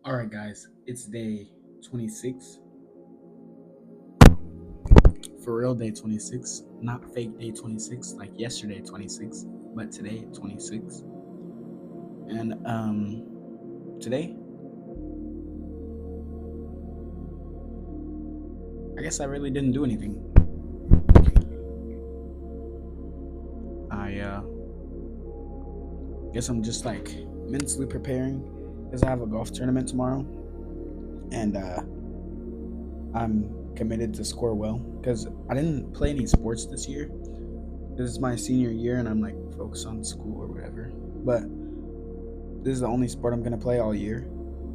All right, guys, it's day 26. For real, day 26. Not fake day 26, like yesterday 26, but today 26. And today, I guess I really didn't do anything. I guess I'm just like mentally preparing because I have a golf tournament tomorrow, and I'm committed to score well because I didn't play any sports this year. This is my senior year, and I'm like focused on school or whatever. But this is the only sport I'm gonna play all year,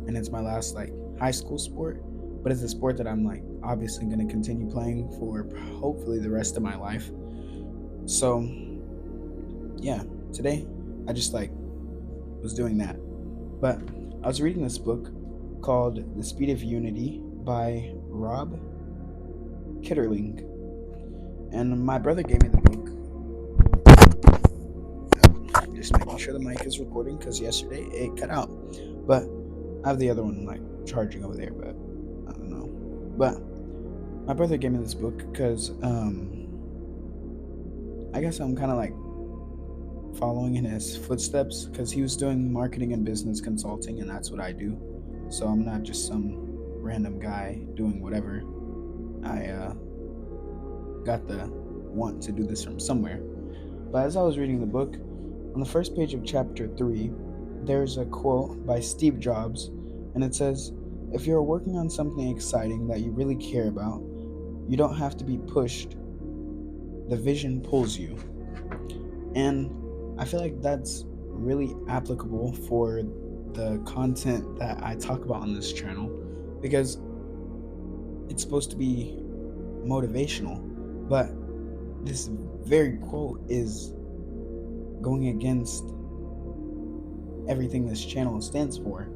and it's my last like high school sport. But it's a sport that I'm like obviously gonna continue playing for hopefully the rest of my life. So yeah, today I just like was doing that. But I was reading this book called The Speed of Unity by Rob Kitterling, and my brother gave me the book. Just making sure the mic is recording because yesterday it cut out. But I have the other one like charging over there, but I don't know. But my brother gave me this book because I guess I'm kind of like following in his footsteps because he was doing marketing and business consulting, and that's what I do. So I'm not just some random guy doing whatever. I got the want to do this from somewhere. But as I was reading the book, on the first page of chapter 3, there's a quote by Steve Jobs, and it says, "If you're working on something exciting that you really care about, you don't have to be pushed. The vision pulls you." And I feel like that's really applicable for the content that I talk about on this channel because it's supposed to be motivational. But this very quote is going against everything this channel stands for.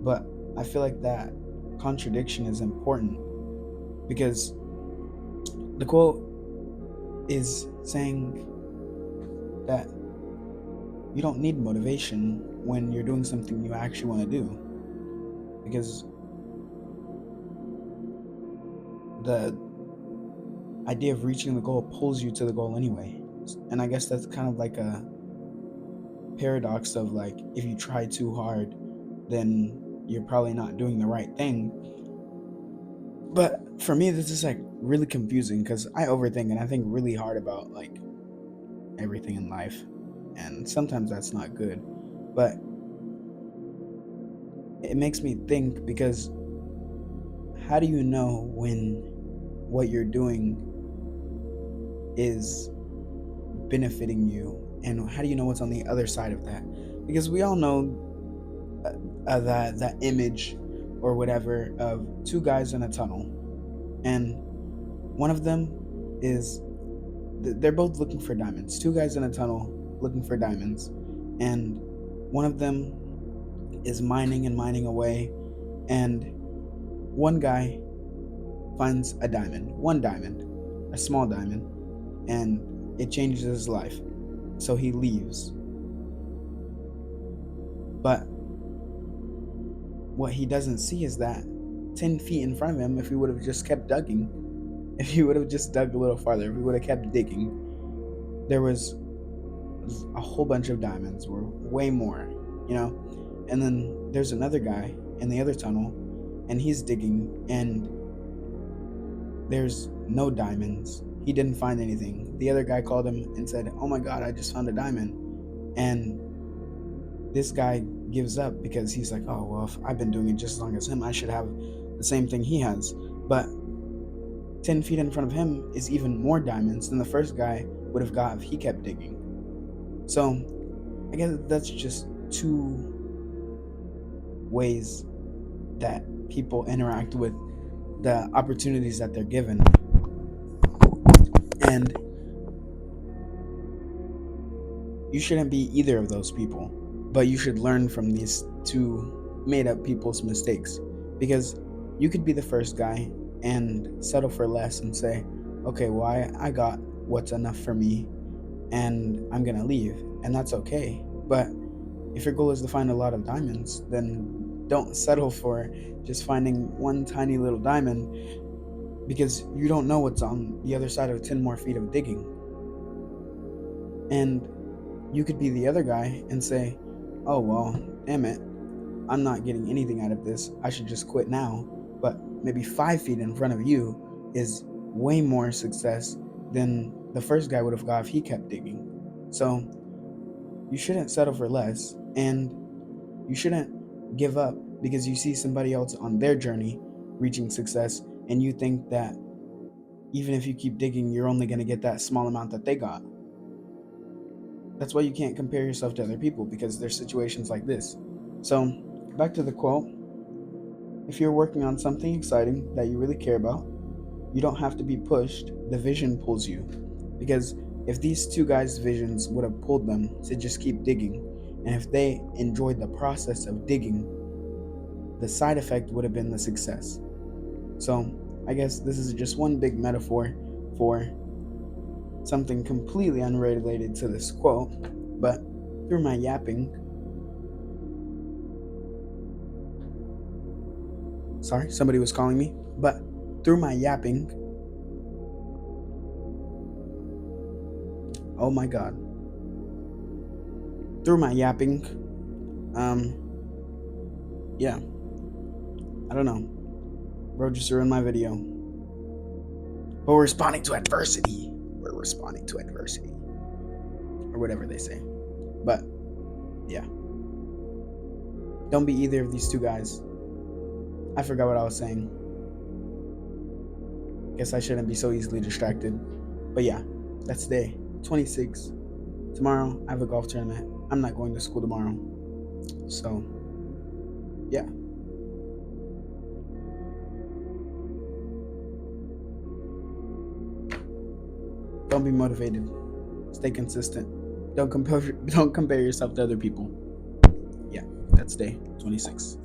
But I feel like that contradiction is important because the quote is saying that you don't need motivation when you're doing something you actually want to do because the idea of reaching the goal pulls you to the goal anyway. And I guess that's kind of like a paradox of like if you try too hard, then you're probably not doing the right thing. But for me, this is like really confusing because I overthink and I think really hard about like everything in life. And sometimes that's not good. But it makes me think because how do you know when what you're doing is benefiting you, and how do you know what's on the other side of that? Because we all know that image or whatever of two guys in a tunnel, and one of them is they're both looking for diamonds. Two guys in a tunnel looking for diamonds, and one of them is mining and mining away, and one guy finds a diamond, one diamond, a small diamond, and it changes his life. So he leaves. But what he doesn't see is that 10 feet in front of him, if he would have just kept digging, if he would have just dug a little farther, if he would have kept digging, there was a whole bunch of diamonds, or way more, you know? And then there's another guy in the other tunnel, and he's digging, and there's no diamonds. He didn't find anything. The other guy called him and said, "Oh my God, I just found a diamond." And this guy gives up because he's like, "Oh, well, if I've been doing it just as long as him, I should have the same thing he has." But 10 feet in front of him is even more diamonds than the first guy would have got if he kept digging. So I guess that's just two ways that people interact with the opportunities that they're given. And you shouldn't be either of those people, but you should learn from these two made up people's mistakes because you could be the first guy and settle for less and say, "Okay, well, I got what's enough for me and I'm gonna leave," and that's okay. But If your goal is to find a lot of diamonds, then don't settle for just finding one tiny little diamond, because you don't know what's on the other side of 10 more feet of digging. And you could be the other guy and say, oh, well, damn it, I'm not getting anything out of this. I should just quit now. But maybe 5 feet in front of you is way more success than the first guy would have got if he kept digging. So you shouldn't settle for less, and you shouldn't give up because you see somebody else on their journey reaching success, and you think that even if you keep digging, you're only going to get that small amount that they got. That's why you can't compare yourself to other people, because there's situations like this. So, back to the quote: if you're working on something exciting that you really care about, you don't have to be pushed, the vision pulls you. Because if these two guys' visions would have pulled them to just keep digging, and if they enjoyed the process of digging, the side effect would have been the success. So, I guess this is just one big metaphor for something completely unrelated to this quote, but through my yapping, sorry, somebody was calling me, but through my yapping, oh my god, through my yapping, um, yeah, I don't know, bro just ruined my video, but we're responding to adversity, or whatever they say, but yeah, don't be either of these two guys. I forgot what I was saying. Guess I shouldn't be so easily distracted. But yeah, that's day 26. Tomorrow, I have a golf tournament. I'm not going to school tomorrow. So, yeah. Don't be motivated. Stay consistent. Don't compare yourself to other people. Yeah, that's day 26.